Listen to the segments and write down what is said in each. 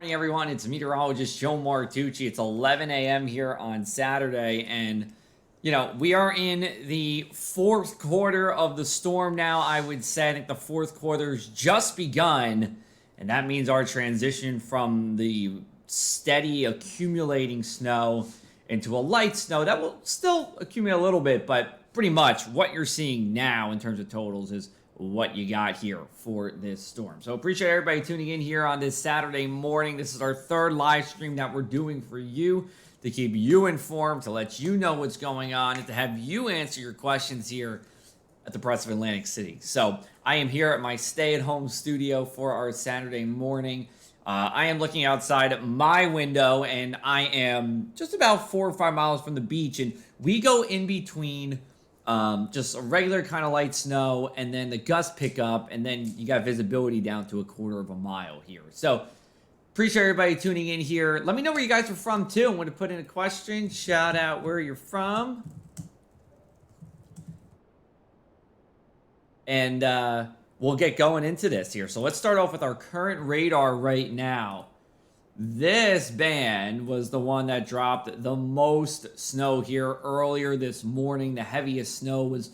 Morning, everyone. It's meteorologist Joe Martucci. It's 11 a.m. here on Saturday, and we are in the fourth quarter of the storm now. I would say I think the fourth quarter's just begun, and that means our transition from the steady accumulating snow into a light snow that will still accumulate a little bit, but pretty much what you're seeing now in terms of totals is what you got here for this storm. So appreciate everybody tuning in here on this Saturday morning. This is our third live stream that we're doing for you to keep you informed, to let you know what's going on, and to have you answer your questions here at the Press of Atlantic City. So I am here at my stay-at-home studio for our Saturday morning. I am looking outside my window, and I am just about 4 or 5 miles from the beach, and we go in between just a regular kind of light snow, and then the gusts pick up, and then you got visibility down to 1/4 of a mile here. So appreciate everybody tuning in here. Let me know where you guys are from too. I'm going to put in a question. Shout out where you're from. And we'll get going into this here. So let's start off with our current radar right now. This band was the one that dropped the most snow here earlier this morning. The heaviest snow was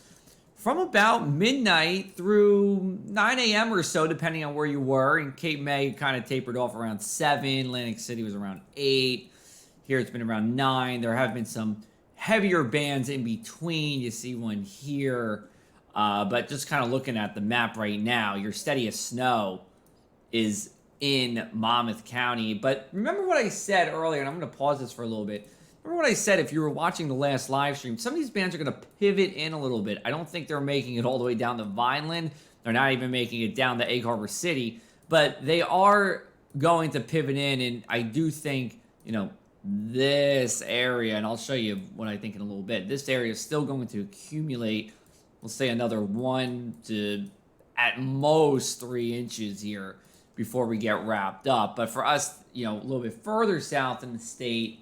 from about midnight through 9 a.m. or so, depending on where you were. In Cape May, kind of tapered off around 7. Atlantic City was around 8. Here it's been around 9. There have been some heavier bands in between. You see one here. But just kind of looking at the map right now, your steadiest snow is in Monmouth County. But remember what I said earlier, and I'm going to pause this for a little bit. Remember what I said if you were watching the last live stream, some of these bands are going to pivot in a little bit. I don't think they're making it all the way down to Vineland. They're not even making it down to Egg Harbor City. But they are going to pivot in, and I do think, this area, and I'll show you what I think in a little bit, this area is still going to accumulate, we'll say another 1 to at most 3 inches here before we get wrapped up. But for us, a little bit further south in the state,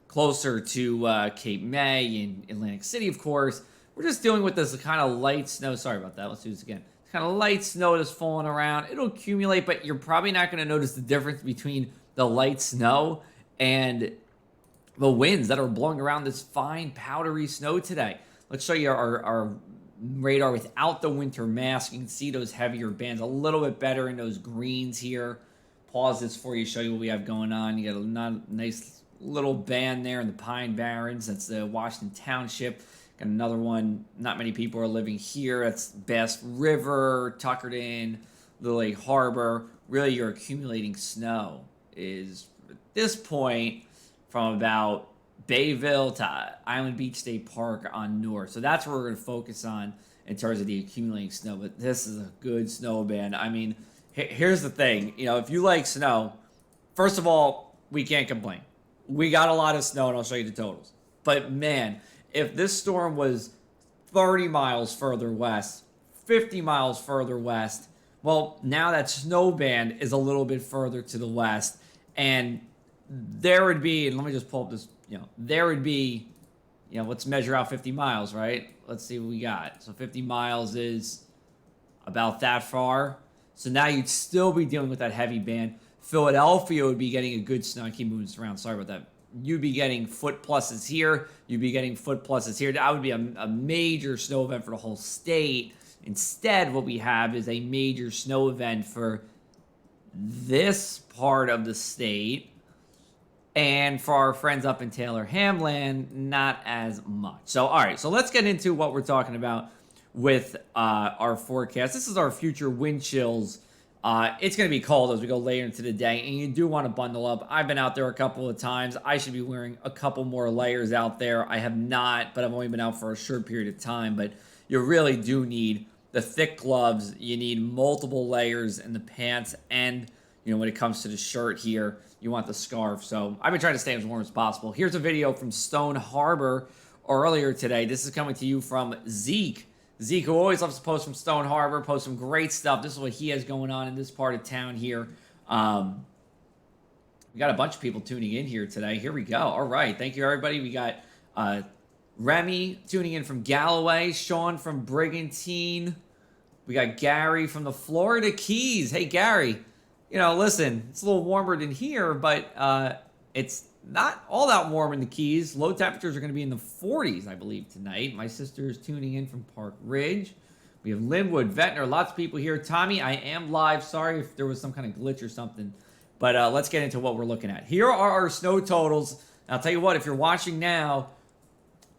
closer to Cape May and Atlantic City, of course, we're just dealing with this kind of light snow. Sorry about that. Let's do this again. It's kind of light snow that's falling around. It'll accumulate, but you're probably not going to notice the difference between the light snow and the winds that are blowing around this fine, powdery snow today. Let's show you our radar without the winter mask. You can see those heavier bands a little bit better in those greens here. Pause this for you, show you what we have going on. You got a nice little band there in the Pine Barrens. That's the Washington Township. Got another one. Not many people are living here. That's Bass River, Tuckerton, Little Lake Harbor. Really, your accumulating snow is, at this point, from about Bayville to Island Beach State Park on north. So that's where we're going to focus on in terms of the accumulating snow. But this is a good snow band. I mean, here's the thing. If you like snow, first of all, we can't complain. We got a lot of snow, and I'll show you the totals. But, man, if this storm was 30 miles further west, 50 miles further west, well, now that snow band is a little bit further to the west. And there would be, and let me just pull up this, there would be, let's measure out 50 miles, right? Let's see what we got. So 50 miles is about that far. So now you'd still be dealing with that heavy band. Philadelphia would be getting a good snow. I keep moving this around. Sorry about that. You'd be getting foot pluses here. You'd be getting foot pluses here. That would be a major snow event for the whole state. Instead, what we have is a major snow event for this part of the state. And for our friends up in Taylor Hamlin, not as much. So, all right. So let's get into what we're talking about with our forecast. This is our future wind chills. It's going to be cold as we go later into the day, and you do want to bundle up. I've been out there a couple of times. I should be wearing a couple more layers out there. I have not, but I've only been out for a short period of time. But you really do need the thick gloves. You need multiple layers in the pants, and when it comes to the shirt here, you want the scarf. So I've been trying to stay as warm as possible. Here's a video from Stone Harbor earlier today. This is coming to you from Zeke. Zeke, who always loves to post from Stone Harbor, posts some great stuff. This is what he has going on in this part of town here. We got a bunch of people tuning in here today. Here we go. All right. Thank you, everybody. We got Remy tuning in from Galloway. Sean from Brigantine. We got Gary from the Florida Keys. Hey, Gary. listen, it's a little warmer than here, but it's not all that warm in the Keys. Low temperatures are going to be in the 40s, I believe, tonight. My sister's tuning in from Park Ridge. We have Linwood, Ventnor, lots of people here. Tommy, I am live. Sorry if there was some kind of glitch or something. But let's get into what we're looking at. Here are our snow totals. And I'll tell you what, if you're watching now,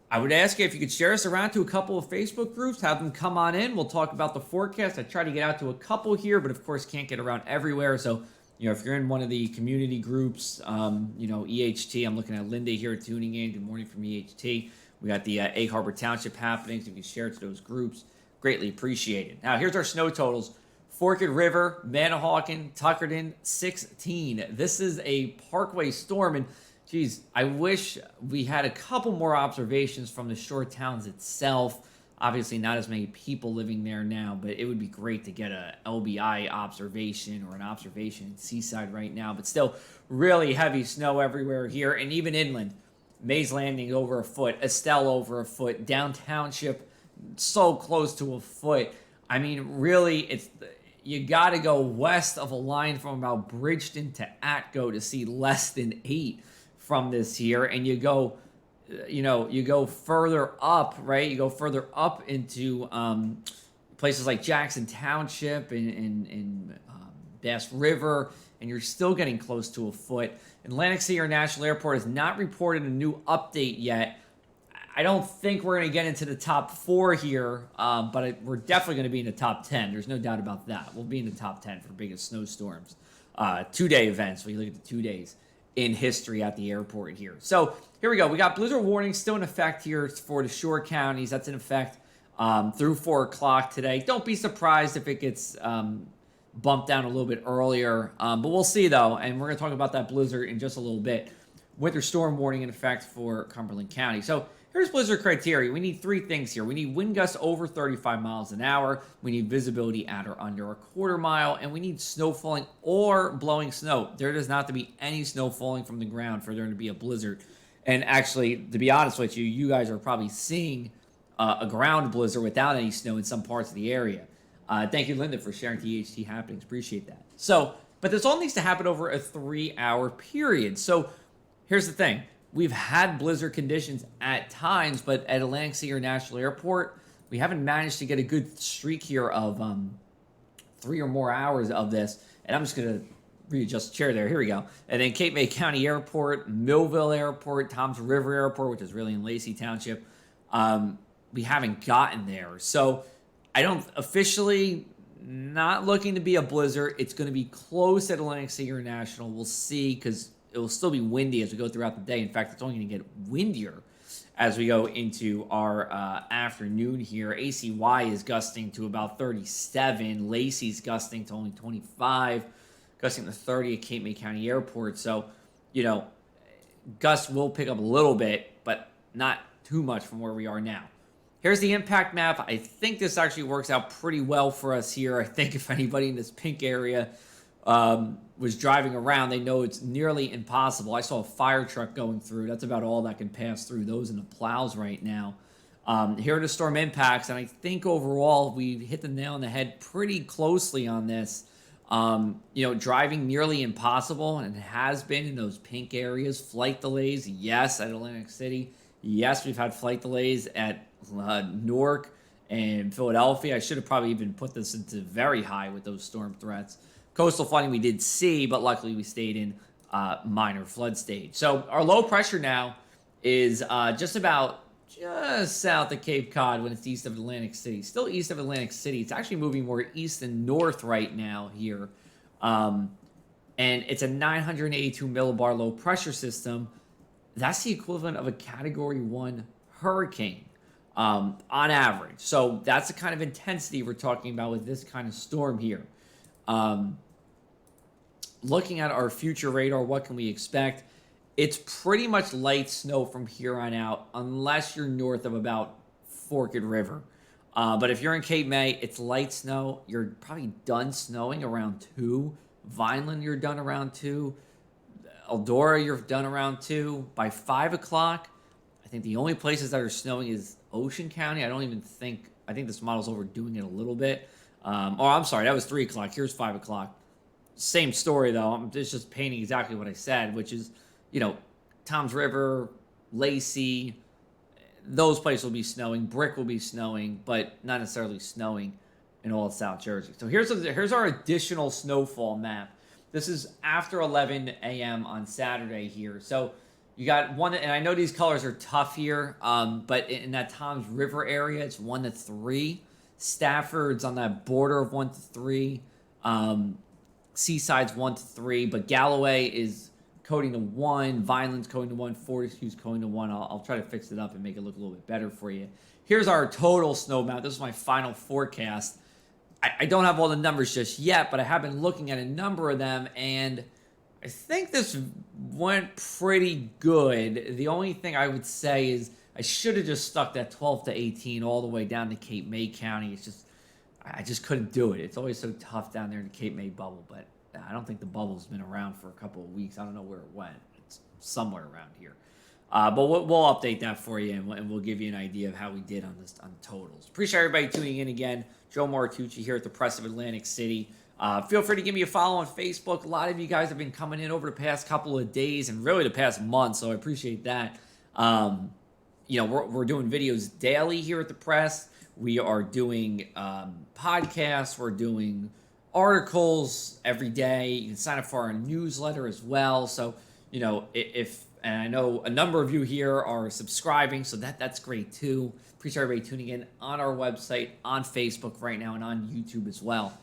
I would ask you if you could share us around to a couple of Facebook groups, have them come on in. We'll talk about the forecast. I try to get out to a couple here, but of course can't get around everywhere. So, if you're in one of the community groups, EHT, I'm looking at Linda here tuning in. Good morning from EHT. We got the Egg Harbor Township happenings. If you share it to those groups, greatly appreciated. Now, here's our snow totals. Forked River, Manahawkin, Tuckerton, 16. This is a parkway storm, and geez, I wish we had a couple more observations from the shore towns itself. Obviously, not as many people living there now, but it would be great to get a LBI observation or an observation in Seaside right now. But still, really heavy snow everywhere here, and even inland. Mays Landing over a foot, Estelle over a foot, Down Township so close to a foot. I mean, really, you got to go west of a line from about Bridgeton to Atco to see less than 8 from this here, and you go further up, right? You go further up into places like Jackson Township and Bass River, and you're still getting close to a foot. Atlantic City International Airport has not reported a new update yet. I don't think we're going to get into the top 4 here, but we're definitely going to be in the top 10. There's no doubt about that. We'll be in the top 10 for biggest snowstorms. 2-day events, when you look at the 2 days in history at the airport here. So here we go. We got blizzard warnings still in effect here for the shore counties. That's in effect through 4 o'clock today. Don't be surprised if it gets bumped down a little bit earlier, but we'll see though, and we're going to talk about that blizzard in just a little bit. Winter storm warning in effect for Cumberland County. So here's blizzard criteria. We need 3 things here. We need wind gusts over 35 miles an hour. We need visibility at or under a quarter mile. And we need snow falling or blowing snow. There does not have to be any snow falling from the ground for there to be a blizzard. And actually, to be honest with you, you guys are probably seeing a ground blizzard without any snow in some parts of the area. Thank you, Linda, for sharing THT happenings. Appreciate that. So, but this all needs to happen over a 3-hour period. So here's the thing. We've had blizzard conditions at times, but at Atlantic City International Airport, we haven't managed to get a good streak here of 3 or more hours of this. And I'm just going to readjust the chair there. Here we go. And then Cape May County Airport, Millville Airport, Toms River Airport, which is really in Lacey Township. We haven't gotten there. So I don't officially not looking to be a blizzard. It's going to be close at Atlantic City International. We'll see, because it will still be windy as we go throughout the day. In fact, it's only going to get windier as we go into our afternoon here. ACY is gusting to about 37. Lacey's gusting to only 25. Gusting to 30 at Cape May County Airport. So, gusts will pick up a little bit, but not too much from where we are now. Here's the impact map. I think this actually works out pretty well for us here. I think if anybody in this pink area was driving around, they know it's nearly impossible. I saw a fire truck going through. That's about all that can pass through those in the plows right now. Here are the storm impacts, and I think overall we hit the nail on the head pretty closely on this. Driving nearly impossible, and it has been in those pink areas. Flight delays, yes, at Atlantic City. Yes, we've had flight delays at Newark and Philadelphia. I should have probably even put this into very high with those storm threats. Coastal flooding we did see, but luckily we stayed in minor flood stage. So our low pressure now is just south of Cape Cod when it's east of Atlantic City. Still east of Atlantic City. It's actually moving more east and north right now here. And it's a 982 millibar low pressure system. That's the equivalent of a Category 1 hurricane on average. So that's the kind of intensity we're talking about with this kind of storm here. Looking at our future radar, what can we expect? It's pretty much light snow from here on out, unless you're north of about Forked River. But if you're in Cape May, it's light snow. You're probably done snowing around 2. Vineland, you're done around 2. Eldora, you're done around 2. By 5 o'clock, I think the only places that are snowing is Ocean County. I think this model's overdoing it a little bit. I'm sorry, that was 3 o'clock. Here's 5 o'clock. Same story though. I'm just painting exactly what I said, which is, you know, Tom's River, Lacey, those places will be snowing. Brick will be snowing, but not necessarily snowing in all of South Jersey. So here's our additional snowfall map. This is after 11 a.m. on Saturday here. So you got one, and I know these colors are tough here, but in that Tom's River area, it's 1 to 3. Stafford's on that border of 1 to 3. Seaside's 1 to 3, but Galloway is coding to 1. Vineland's coding to 1. Fortescue's coding to 1. I'll try to fix it up and make it look a little bit better for you. Here's our total snow map. This is my final forecast. I don't have all the numbers just yet, but I have been looking at a number of them, and I think this went pretty good. The only thing I would say is I should have just stuck that 12 to 18 all the way down to Cape May County. It's just, I just couldn't do it. It's always so tough down there in the Cape May bubble, but I don't think the bubble's been around for a couple of weeks. I don't know where it went. It's somewhere around here. But we'll update that for you, and we'll give you an idea of how we did on totals. Appreciate everybody tuning in again. Joe Moritucci here at the Press of Atlantic City. Feel free to give me a follow on Facebook. A lot of you guys have been coming in over the past couple of days and really the past month, so I appreciate that. You know, we're doing videos daily here at the Press. We are doing podcasts. We're doing articles every day. You can sign up for our newsletter as well. So, you know, and I know a number of you here are subscribing, so that's great too. Appreciate everybody tuning in on our website, on Facebook right now, and on YouTube as well.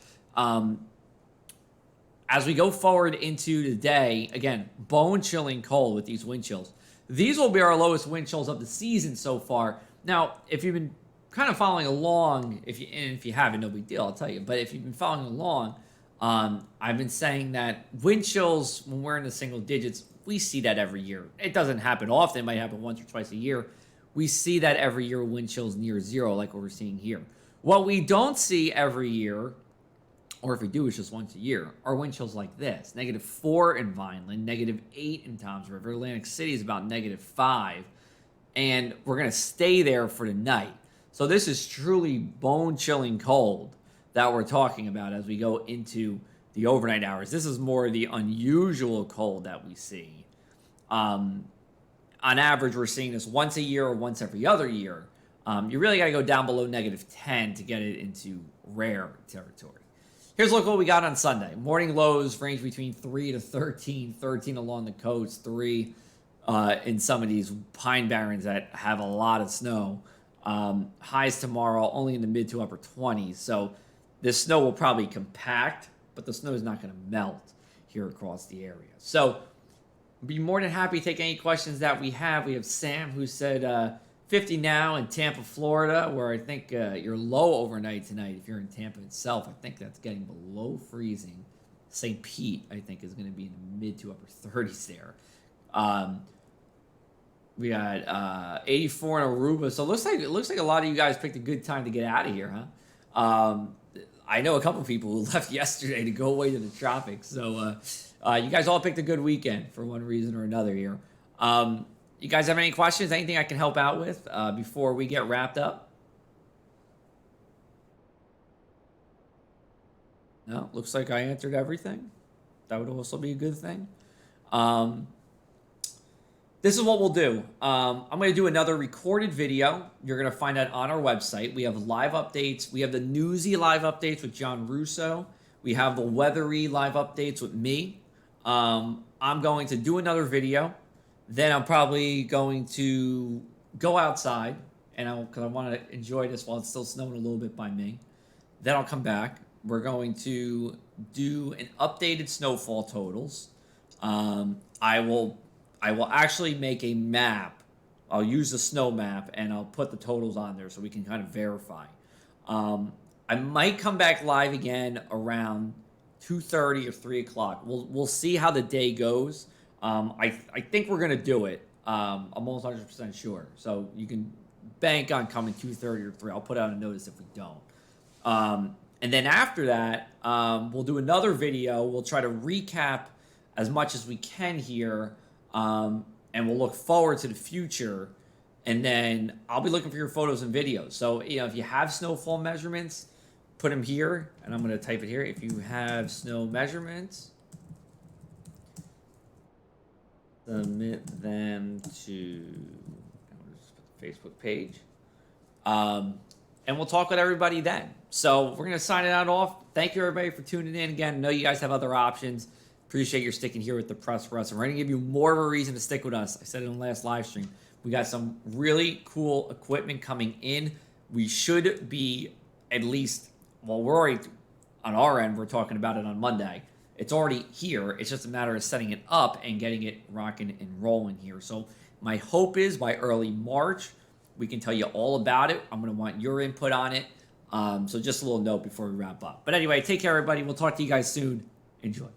As we go forward into the day, again, bone-chilling cold with these wind chills. These will be our lowest wind chills of the season so far. Now, if you've been kind of following along, if you haven't, no big deal, I'll tell you. But if you've been following along, I've been saying that wind chills, when we're in the single digits, we see that every year. It doesn't happen often. It might happen once or twice a year. We see that every year, wind chills near zero, like what we're seeing here. What we don't see every year, or if we do, it's just once a year, are wind chills like this. -4 in Vineland, -8 in Tom's River. Atlantic City is about -5. And we're going to stay there for the night. So this is truly bone-chilling cold that we're talking about as we go into the overnight hours. This is more the unusual cold that we see. On average, we're seeing this once a year or once every other year. You really got to go down below -10 to get it into rare territory. Here's a look what we got on Sunday. Morning lows range between 3 to 13. 13 along the coast, 3 in some of these pine barrens that have a lot of snow. Highs tomorrow only in the mid to upper 20s. So this snow will probably compact, but the snow is not going to melt here across the area. So be more than happy to take any questions that we have. We have Sam who said 50 now in Tampa, Florida, where I think you're low overnight tonight. If you're in Tampa itself, I think that's getting below freezing. St. Pete, I think, is going to be in the mid to upper 30s there. We got 84 in Aruba, so it looks like a lot of you guys picked a good time to get out of here, huh? I know a couple people who left yesterday to go away to the tropics, so you guys all picked a good weekend for one reason or another here. You guys have any questions? Anything I can help out with before we get wrapped up? No, looks like I answered everything. That would also be a good thing. This is what we'll do. I'm going to do another recorded video. You're going to find that on our website. We have live updates. We have the newsy live updates with John Russo. We have the weathery live updates with me. I'm going to do another video. Then I'm probably going to go outside, and because I want to enjoy this while it's still snowing a little bit by me. Then I'll come back. We're going to do an updated snowfall totals. I will actually make a map. I'll use the snow map, and I'll put the totals on there so we can kind of verify. I might come back live again around 2:30 or 3 o'clock. We'll see how the day goes. I think we're going to do it. I'm almost 100% sure. So you can bank on coming 2:30 or 3. I'll put out a notice if we don't. And then after that, we'll do another video. We'll try to recap as much as we can here. And we'll look forward to the future. And then I'll be looking for your photos and videos. So, if you have snowfall measurements, put them here, and I'm going to type it here. If you have snow measurements, submit them to Facebook page. And we'll talk with everybody then. So we're going to sign it out off. Thank you, everybody, for tuning in. Again, I know you guys have other options. Appreciate your sticking here with the Press for Us. And we're going to give you more of a reason to stick with us. I said it in the last live stream. We got some really cool equipment coming in. We should be at least, well, we're already on our end. We're talking about it on Monday. It's already here. It's just a matter of setting it up and getting it rocking and rolling here. So my hope is by early March, we can tell you all about it. I'm going to want your input on it. So just a little note before we wrap up. But anyway, take care, everybody. We'll talk to you guys soon. Enjoy.